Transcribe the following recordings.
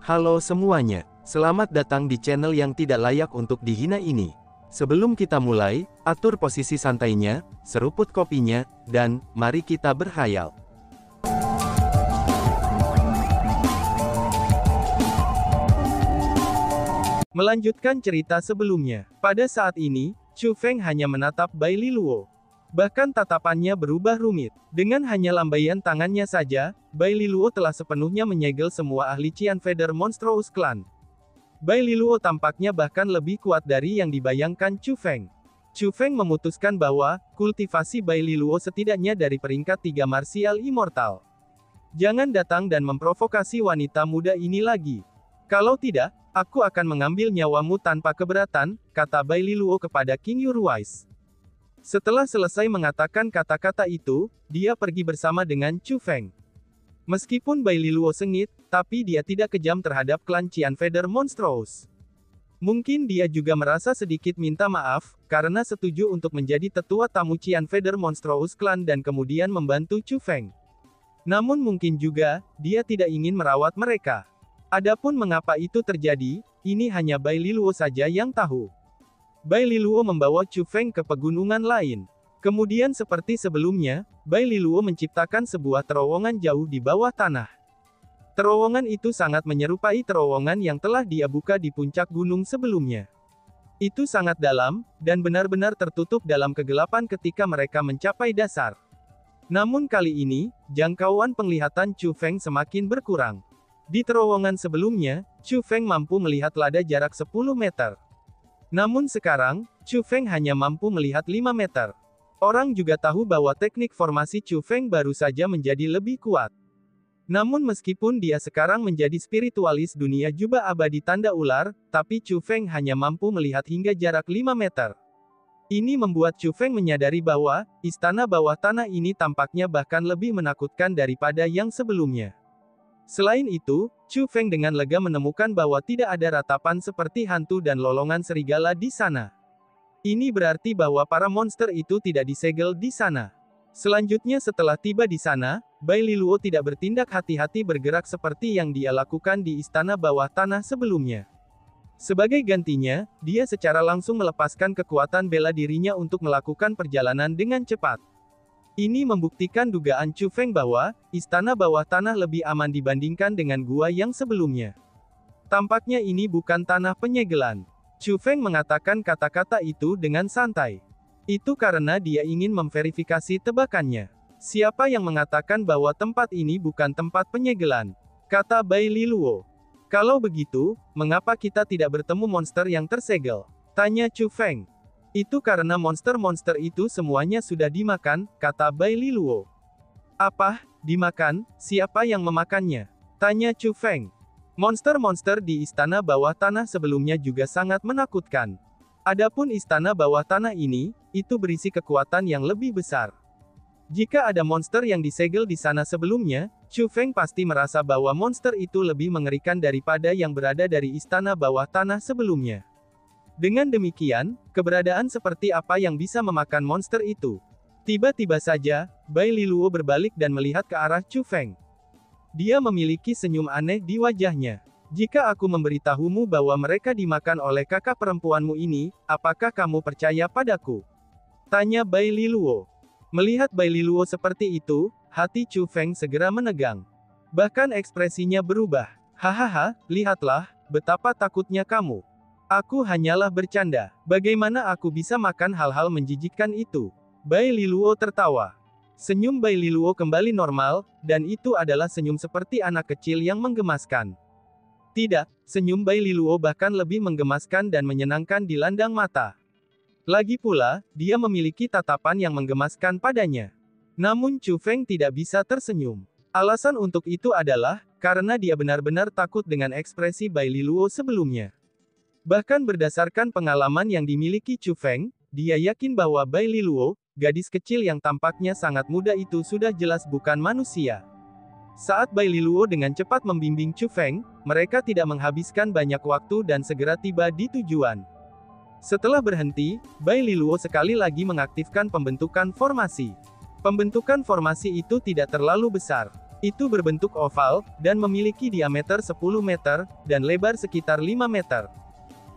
Halo semuanya, selamat datang di channel yang tidak layak untuk dihina ini. Sebelum kita mulai, atur posisi santainya, seruput kopinya, dan mari kita berkhayal. Melanjutkan cerita sebelumnya, pada saat ini, Chu Feng hanya menatap Bai Liluo. Bahkan tatapannya berubah rumit. Dengan hanya lambaian tangannya saja, Bai Liluo telah sepenuhnya menyegel semua ahli Qian Feather Monstrous Clan. Bai Liluo tampaknya bahkan lebih kuat dari yang dibayangkan Chu Feng. Chu Feng memutuskan bahwa, kultivasi Bai Liluo setidaknya dari peringkat 3 martial immortal. Jangan datang dan memprovokasi wanita muda ini lagi. Kalau tidak, aku akan mengambil nyawamu tanpa keberatan, kata Bai Liluo kepada King Yuruais. Setelah selesai mengatakan kata-kata itu, dia pergi bersama dengan Chu Feng. Meskipun Bai Liluo sengit, tapi dia tidak kejam terhadap klan Qian Feather Monstrous. Mungkin dia juga merasa sedikit minta maaf, karena setuju untuk menjadi tetua tamu Qian Feather Monstrous Clan dan kemudian membantu Chu Feng. Namun mungkin juga, dia tidak ingin merawat mereka. Adapun mengapa itu terjadi, ini hanya Bai Liluo saja yang tahu. Bai Liluo membawa Chu Feng ke pegunungan lain. Kemudian seperti sebelumnya, Bai Liluo menciptakan sebuah terowongan jauh di bawah tanah. Terowongan itu sangat menyerupai terowongan yang telah dia buka di puncak gunung sebelumnya. Itu sangat dalam, dan benar-benar tertutup dalam kegelapan ketika mereka mencapai dasar. Namun kali ini, jangkauan penglihatan Chu Feng semakin berkurang. Di terowongan sebelumnya, Chu Feng mampu melihat lada jarak 10 meter. Namun sekarang, Chu Feng hanya mampu melihat 5 meter. Orang juga tahu bahwa teknik formasi Chu Feng baru saja menjadi lebih kuat. Namun meskipun dia sekarang menjadi spiritualis dunia jubah abadi tanda ular, tapi Chu Feng hanya mampu melihat hingga jarak 5 meter. Ini membuat Chu Feng menyadari bahwa, istana bawah tanah ini tampaknya bahkan lebih menakutkan daripada yang sebelumnya. Selain itu, Chu Feng dengan lega menemukan bahwa tidak ada ratapan seperti hantu dan lolongan serigala di sana. Ini berarti bahwa para monster itu tidak disegel di sana. Selanjutnya setelah tiba di sana, Bai Liluo tidak bertindak hati-hati bergerak seperti yang dia lakukan di istana bawah tanah sebelumnya. Sebagai gantinya, dia secara langsung melepaskan kekuatan bela dirinya untuk melakukan perjalanan dengan cepat. Ini membuktikan dugaan Chu Feng bahwa, istana bawah tanah lebih aman dibandingkan dengan gua yang sebelumnya. Tampaknya ini bukan tanah penyegelan. Chu Feng mengatakan kata-kata itu dengan santai. Itu karena dia ingin memverifikasi tebakannya. Siapa yang mengatakan bahwa tempat ini bukan tempat penyegelan? Kata Bai Liluo. Kalau begitu, mengapa kita tidak bertemu monster yang tersegel? Tanya Chu Feng. Itu karena monster-monster itu semuanya sudah dimakan, kata Bai Liluo. Apa, dimakan? Siapa yang memakannya? Tanya Chu Feng. Monster-monster di istana bawah tanah sebelumnya juga sangat menakutkan. Adapun istana bawah tanah ini, itu berisi kekuatan yang lebih besar. Jika ada monster yang disegel di sana sebelumnya, Chu Feng pasti merasa bahwa monster itu lebih mengerikan daripada yang berada dari istana bawah tanah sebelumnya. Dengan demikian, keberadaan seperti apa yang bisa memakan monster itu? Tiba-tiba saja, Bai Liluo berbalik dan melihat ke arah Chu Feng. Dia memiliki senyum aneh di wajahnya. Jika aku memberitahumu bahwa mereka dimakan oleh kakak perempuanmu ini, apakah kamu percaya padaku? Tanya Bai Liluo. Melihat Bai Liluo seperti itu, hati Chu Feng segera menegang. Bahkan ekspresinya berubah. Hahaha, lihatlah, betapa takutnya kamu. Aku hanyalah bercanda. Bagaimana aku bisa makan hal-hal menjijikkan itu? Bai Liluo tertawa. Senyum Bai Liluo kembali normal, dan itu adalah senyum seperti anak kecil yang menggemaskan. Tidak, senyum Bai Liluo bahkan lebih menggemaskan dan menyenangkan di landang mata. Lagi pula, dia memiliki tatapan yang menggemaskan padanya. Namun Chu Feng tidak bisa tersenyum. Alasan untuk itu adalah, karena dia benar-benar takut dengan ekspresi Bai Liluo sebelumnya. Bahkan berdasarkan pengalaman yang dimiliki Chu Feng, dia yakin bahwa Bai Liluo, gadis kecil yang tampaknya sangat muda itu sudah jelas bukan manusia. Saat Bai Liluo dengan cepat membimbing Chu Feng, mereka tidak menghabiskan banyak waktu dan segera tiba di tujuan. Setelah berhenti, Bai Liluo sekali lagi mengaktifkan pembentukan formasi. Pembentukan formasi itu tidak terlalu besar. Itu berbentuk oval, dan memiliki diameter 10 meter, dan lebar sekitar 5 meter.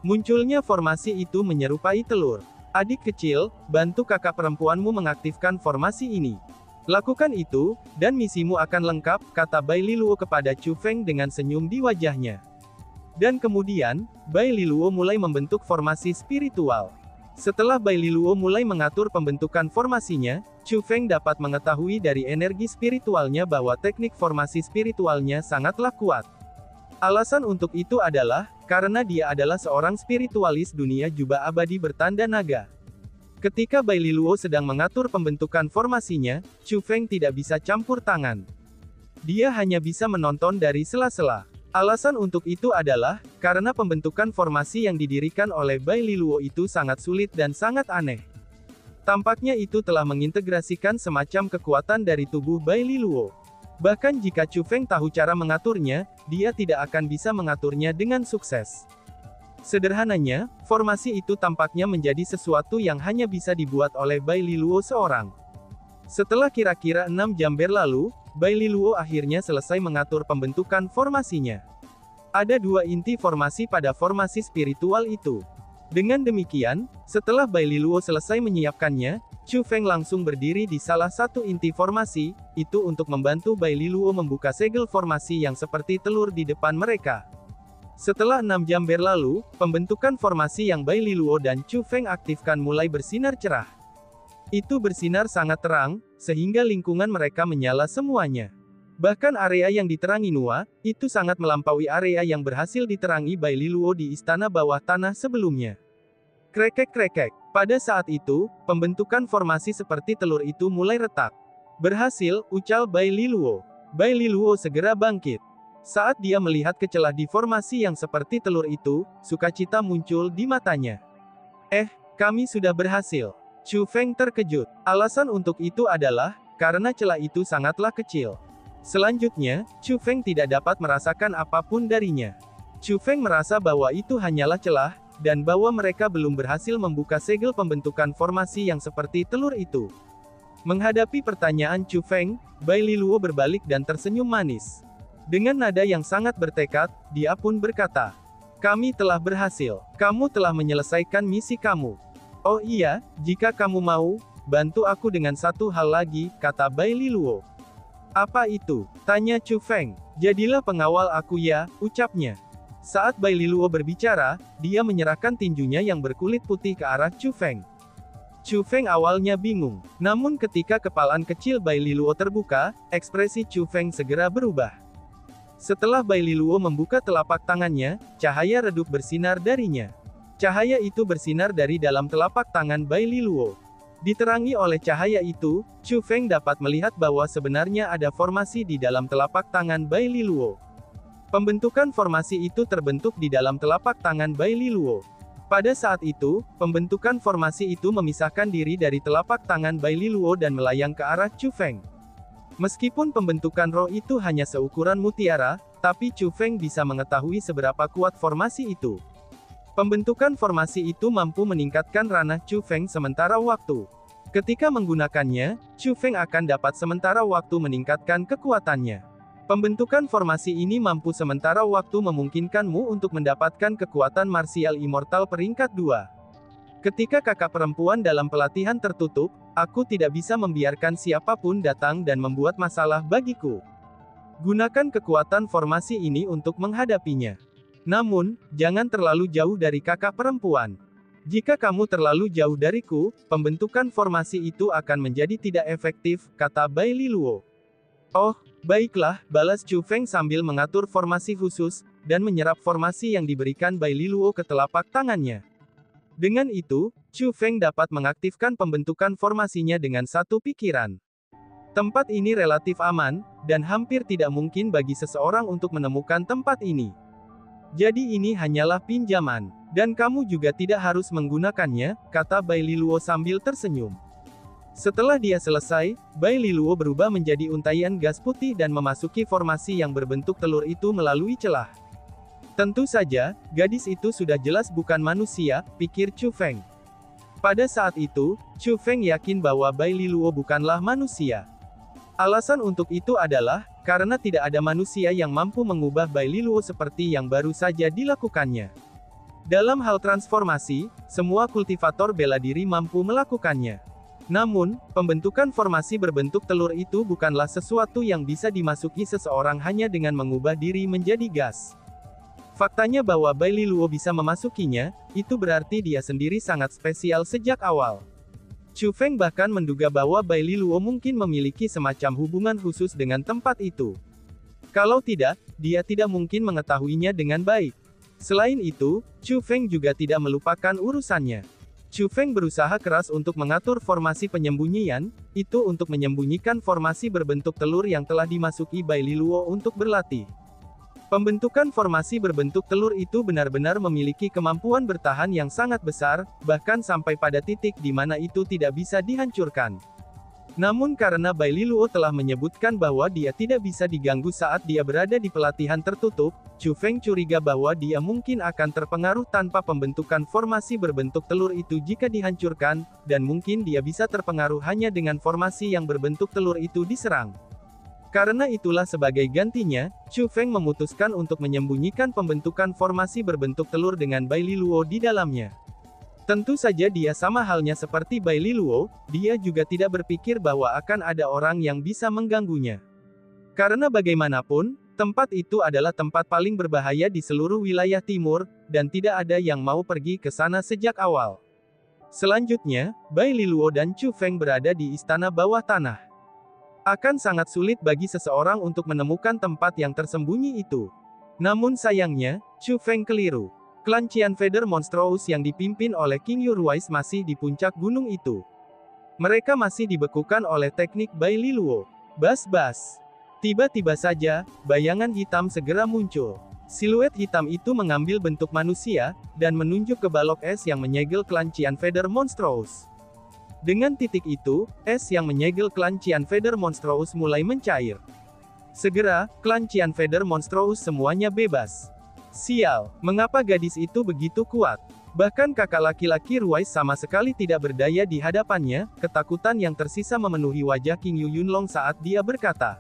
Munculnya formasi itu menyerupai telur. Adik kecil, bantu kakak perempuanmu mengaktifkan formasi ini. Lakukan itu, dan misimu akan lengkap, kata Bai Liluo kepada Chu Feng dengan senyum di wajahnya. Dan kemudian, Bai Liluo mulai membentuk formasi spiritual. Setelah Bai Liluo mulai mengatur pembentukan formasinya, Chu Feng dapat mengetahui dari energi spiritualnya bahwa teknik formasi spiritualnya sangatlah kuat. Alasan untuk itu adalah, karena dia adalah seorang spiritualis dunia jubah abadi bertanda naga. Ketika Bai Liluo sedang mengatur pembentukan formasinya, Chu Feng tidak bisa campur tangan. Dia hanya bisa menonton dari sela-sela. Alasan untuk itu adalah, karena pembentukan formasi yang didirikan oleh Bai Liluo itu sangat sulit dan sangat aneh. Tampaknya itu telah mengintegrasikan semacam kekuatan dari tubuh Bai Liluo. Bahkan jika Chu Feng tahu cara mengaturnya, dia tidak akan bisa mengaturnya dengan sukses. Sederhananya, formasi itu tampaknya menjadi sesuatu yang hanya bisa dibuat oleh Bai Liluo seorang. Setelah kira-kira 6 jam berlalu, Bai Liluo akhirnya selesai mengatur pembentukan formasinya. Ada 2 inti formasi pada formasi spiritual itu. Dengan demikian, setelah Bai Liluo selesai menyiapkannya, Chu Feng langsung berdiri di salah satu inti formasi, itu untuk membantu Bai Liluo membuka segel formasi yang seperti telur di depan mereka. Setelah 6 jam berlalu, pembentukan formasi yang Bai Liluo dan Chu Feng aktifkan mulai bersinar cerah. Itu bersinar sangat terang, sehingga lingkungan mereka menyala semuanya. Bahkan area yang diterangi Nua, itu sangat melampaui area yang berhasil diterangi Bai Liluo di istana bawah tanah sebelumnya. Krekek-krekek. Pada saat itu, pembentukan formasi seperti telur itu mulai retak. Berhasil, ucal Bai Liluo. Bai Liluo segera bangkit. Saat dia melihat ke celah di formasi yang seperti telur itu, sukacita muncul di matanya. Kami sudah berhasil. Chu Feng terkejut. Alasan untuk itu adalah, karena celah itu sangatlah kecil. Selanjutnya, Chu Feng tidak dapat merasakan apapun darinya. Chu Feng merasa bahwa itu hanyalah celah, dan bahwa mereka belum berhasil membuka segel pembentukan formasi yang seperti telur itu. Menghadapi pertanyaan Chu Feng, Bai Liluo berbalik dan tersenyum manis. Dengan nada yang sangat bertekad, dia pun berkata, "Kami telah berhasil. Kamu telah menyelesaikan misi kamu. Oh iya, jika kamu mau, bantu aku dengan satu hal lagi," kata Bai Liluo. "Apa itu?" tanya Chu Feng. "Jadilah pengawal aku ya," ucapnya. Saat Bai Liluo berbicara, dia menyerahkan tinjunya yang berkulit putih ke arah Chu Feng. Chu Feng awalnya bingung, namun ketika kepalan kecil Bai Liluo terbuka, ekspresi Chu Feng segera berubah. Setelah Bai Liluo membuka telapak tangannya, cahaya redup bersinar darinya. Cahaya itu bersinar dari dalam telapak tangan Bai Liluo. Diterangi oleh cahaya itu, Chu Feng dapat melihat bahwa sebenarnya ada formasi di dalam telapak tangan Bai Liluo. Pembentukan formasi itu terbentuk di dalam telapak tangan Bai Liluo. Pada saat itu, pembentukan formasi itu memisahkan diri dari telapak tangan Bai Liluo dan melayang ke arah Chu Feng. Meskipun pembentukan roh itu hanya seukuran mutiara, tapi Chu Feng bisa mengetahui seberapa kuat formasi itu. Pembentukan formasi itu mampu meningkatkan ranah Chu Feng sementara waktu. Ketika menggunakannya, Chu Feng akan dapat sementara waktu meningkatkan kekuatannya. Pembentukan formasi ini mampu sementara waktu memungkinkanmu untuk mendapatkan kekuatan marsial immortal peringkat 2. Ketika kakak perempuan dalam pelatihan tertutup, aku tidak bisa membiarkan siapapun datang dan membuat masalah bagiku. Gunakan kekuatan formasi ini untuk menghadapinya. Namun, jangan terlalu jauh dari kakak perempuan. Jika kamu terlalu jauh dariku, pembentukan formasi itu akan menjadi tidak efektif, kata Bai Liluo. Oh, baiklah, balas Chu Feng sambil mengatur formasi khusus, dan menyerap formasi yang diberikan Bai Liluo ke telapak tangannya. Dengan itu, Chu Feng dapat mengaktifkan pembentukan formasinya dengan satu pikiran. Tempat ini relatif aman, dan hampir tidak mungkin bagi seseorang untuk menemukan tempat ini. Jadi ini hanyalah pinjaman, dan kamu juga tidak harus menggunakannya, kata Bai Liluo sambil tersenyum. Setelah dia selesai, Bai Liluo berubah menjadi untaian gas putih dan memasuki formasi yang berbentuk telur itu melalui celah. Tentu saja, gadis itu sudah jelas bukan manusia, pikir Chu Feng. Pada saat itu, Chu Feng yakin bahwa Bai Liluo bukanlah manusia. Alasan untuk itu adalah, karena tidak ada manusia yang mampu mengubah Bai Liluo seperti yang baru saja dilakukannya. Dalam hal transformasi, semua kultivator bela diri mampu melakukannya. Namun, pembentukan formasi berbentuk telur itu bukanlah sesuatu yang bisa dimasuki seseorang hanya dengan mengubah diri menjadi gas. Faktanya bahwa Bai Liluo bisa memasukinya, itu berarti dia sendiri sangat spesial sejak awal. Chu Feng bahkan menduga bahwa Bai Liluo mungkin memiliki semacam hubungan khusus dengan tempat itu. Kalau tidak, dia tidak mungkin mengetahuinya dengan baik. Selain itu, Chu Feng juga tidak melupakan urusannya. Chu Feng berusaha keras untuk mengatur formasi penyembunyian, itu untuk menyembunyikan formasi berbentuk telur yang telah dimasuki Bai Liluo untuk berlatih. Pembentukan formasi berbentuk telur itu benar-benar memiliki kemampuan bertahan yang sangat besar, bahkan sampai pada titik di mana itu tidak bisa dihancurkan. Namun karena Bai Liluo telah menyebutkan bahwa dia tidak bisa diganggu saat dia berada di pelatihan tertutup, Chu Feng curiga bahwa dia mungkin akan terpengaruh tanpa pembentukan formasi berbentuk telur itu jika dihancurkan, dan mungkin dia bisa terpengaruh hanya dengan formasi yang berbentuk telur itu diserang. Karena itulah sebagai gantinya, Chu Feng memutuskan untuk menyembunyikan pembentukan formasi berbentuk telur dengan Bai Liluo di dalamnya. Tentu saja dia sama halnya seperti Bai Liluo, dia juga tidak berpikir bahwa akan ada orang yang bisa mengganggunya. Karena bagaimanapun, tempat itu adalah tempat paling berbahaya di seluruh wilayah timur, dan tidak ada yang mau pergi ke sana sejak awal. Selanjutnya, Bai Liluo dan Chu Feng berada di istana bawah tanah. Akan sangat sulit bagi seseorang untuk menemukan tempat yang tersembunyi itu. Namun sayangnya, Chu Feng keliru. Klan Qian Feather Monstrous yang dipimpin oleh King Yuruais masih di puncak gunung itu. Mereka masih dibekukan oleh teknik Bai Liluo. Bas-bas. Tiba-tiba saja, bayangan hitam segera muncul. Siluet hitam itu mengambil bentuk manusia, dan menunjuk ke balok es yang menyegel klan Qian Feather Monstrous. Dengan titik itu, es yang menyegel klan Qian Feather Monstrous mulai mencair. Segera, klan Qian Feather Monstrous semuanya bebas. Sial, mengapa gadis itu begitu kuat? Bahkan kakak laki-laki Ruais sama sekali tidak berdaya di hadapannya, ketakutan yang tersisa memenuhi wajah King Yu Yunlong saat dia berkata,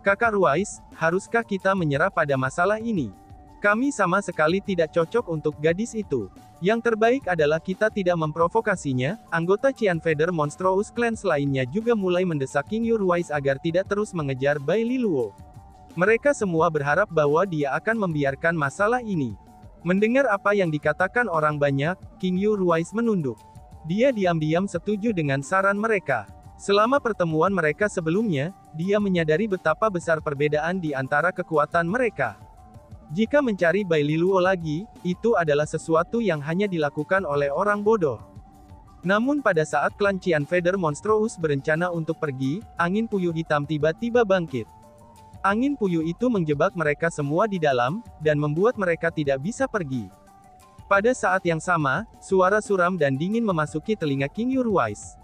"Kakak Ruais, haruskah kita menyerah pada masalah ini? Kami sama sekali tidak cocok untuk gadis itu. Yang terbaik adalah kita tidak memprovokasinya." Anggota Qian Feather Monstrous Clans lainnya juga mulai mendesak King Yuruais agar tidak terus mengejar Bai Liluo. Mereka semua berharap bahwa dia akan membiarkan masalah ini. Mendengar apa yang dikatakan orang banyak, King Yuruais menunduk. Dia diam-diam setuju dengan saran mereka. Selama pertemuan mereka sebelumnya, dia menyadari betapa besar perbedaan di antara kekuatan mereka. Jika mencari Bai Liluo lagi, itu adalah sesuatu yang hanya dilakukan oleh orang bodoh. Namun pada saat klan Qian Feather Monstrous berencana untuk pergi, angin puyuh hitam tiba-tiba bangkit. Angin puyuh itu menjebak mereka semua di dalam, dan membuat mereka tidak bisa pergi. Pada saat yang sama, suara suram dan dingin memasuki telinga King Yuruais.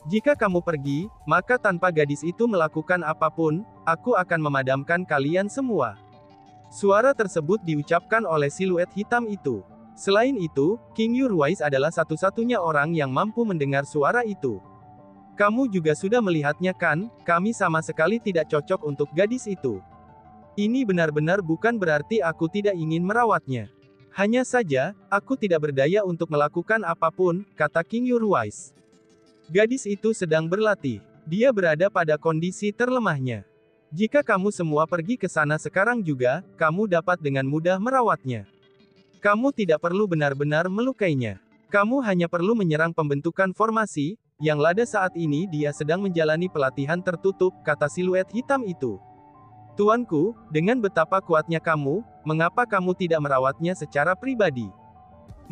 "Jika kamu pergi, maka tanpa gadis itu melakukan apapun, aku akan memadamkan kalian semua." Suara tersebut diucapkan oleh siluet hitam itu. Selain itu, King Yuruais adalah satu-satunya orang yang mampu mendengar suara itu. "Kamu juga sudah melihatnya kan, kami sama sekali tidak cocok untuk gadis itu. Ini benar-benar bukan berarti aku tidak ingin merawatnya. Hanya saja, aku tidak berdaya untuk melakukan apapun," kata King Yuruais. "Gadis itu sedang berlatih. Dia berada pada kondisi terlemahnya. Jika kamu semua pergi ke sana sekarang juga, kamu dapat dengan mudah merawatnya. Kamu tidak perlu benar-benar melukainya. Kamu hanya perlu menyerang pembentukan formasi, yang lada saat ini dia sedang menjalani pelatihan tertutup," kata siluet hitam itu. "Tuanku, dengan betapa kuatnya kamu, mengapa kamu tidak merawatnya secara pribadi?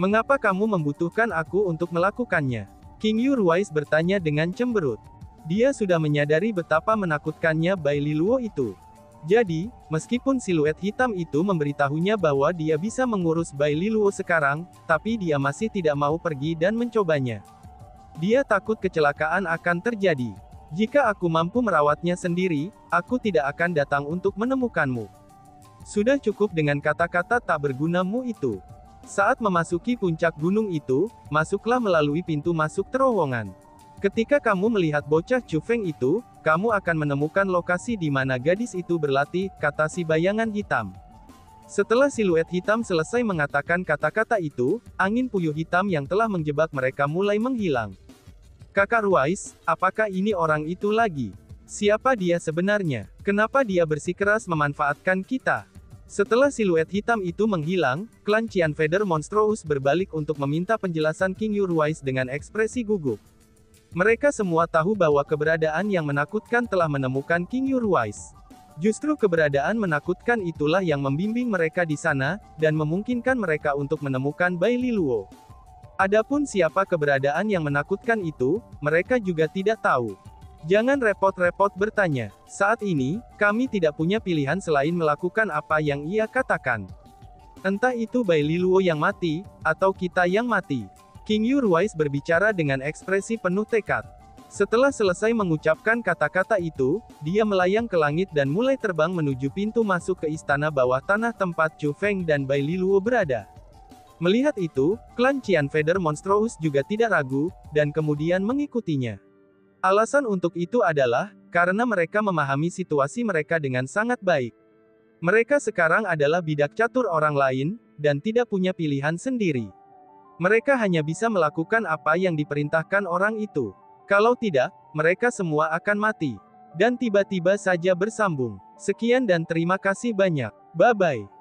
Mengapa kamu membutuhkan aku untuk melakukannya?" King Yuruais bertanya dengan cemberut. Dia sudah menyadari betapa menakutkannya Bai Liluo itu. Jadi, meskipun siluet hitam itu memberitahunya bahwa dia bisa mengurus Bai Liluo sekarang, tapi dia masih tidak mau pergi dan mencobanya. Dia takut kecelakaan akan terjadi. "Jika aku mampu merawatnya sendiri, aku tidak akan datang untuk menemukanmu. Sudah cukup dengan kata-kata tak bergunamu itu." Saat memasuki puncak gunung itu, masuklah melalui pintu masuk terowongan. Ketika kamu melihat bocah Chu Feng itu, kamu akan menemukan lokasi di mana gadis itu berlatih, kata si bayangan hitam. Setelah siluet hitam selesai mengatakan kata-kata itu, angin puyuh hitam yang telah menjebak mereka mulai menghilang. Kakak Ruais, apakah ini orang itu lagi? Siapa dia sebenarnya? Kenapa dia bersikeras memanfaatkan kita? Setelah siluet hitam itu menghilang, klan Cianfeder Monstrous berbalik untuk meminta penjelasan King Ruais dengan ekspresi gugup. Mereka semua tahu bahwa keberadaan yang menakutkan telah menemukan King Ruais. Justru keberadaan menakutkan itulah yang membimbing mereka di sana, dan memungkinkan mereka untuk menemukan Bai Liluo. Adapun siapa keberadaan yang menakutkan itu, mereka juga tidak tahu. Jangan repot-repot bertanya. Saat ini, kami tidak punya pilihan selain melakukan apa yang ia katakan. Entah itu Bai Liluo yang mati, atau kita yang mati. King Ruais berbicara dengan ekspresi penuh tekad. Setelah selesai mengucapkan kata-kata itu, dia melayang ke langit dan mulai terbang menuju pintu masuk ke istana bawah tanah tempat Chu Feng dan Bai Liluo berada. Melihat itu, klan Cianfeder Monstrous juga tidak ragu, dan kemudian mengikutinya. Alasan untuk itu adalah, karena mereka memahami situasi mereka dengan sangat baik. Mereka sekarang adalah bidak catur orang lain, dan tidak punya pilihan sendiri. Mereka hanya bisa melakukan apa yang diperintahkan orang itu. Kalau tidak, mereka semua akan mati. Dan tiba-tiba saja bersambung. Sekian dan terima kasih banyak. Bye-bye.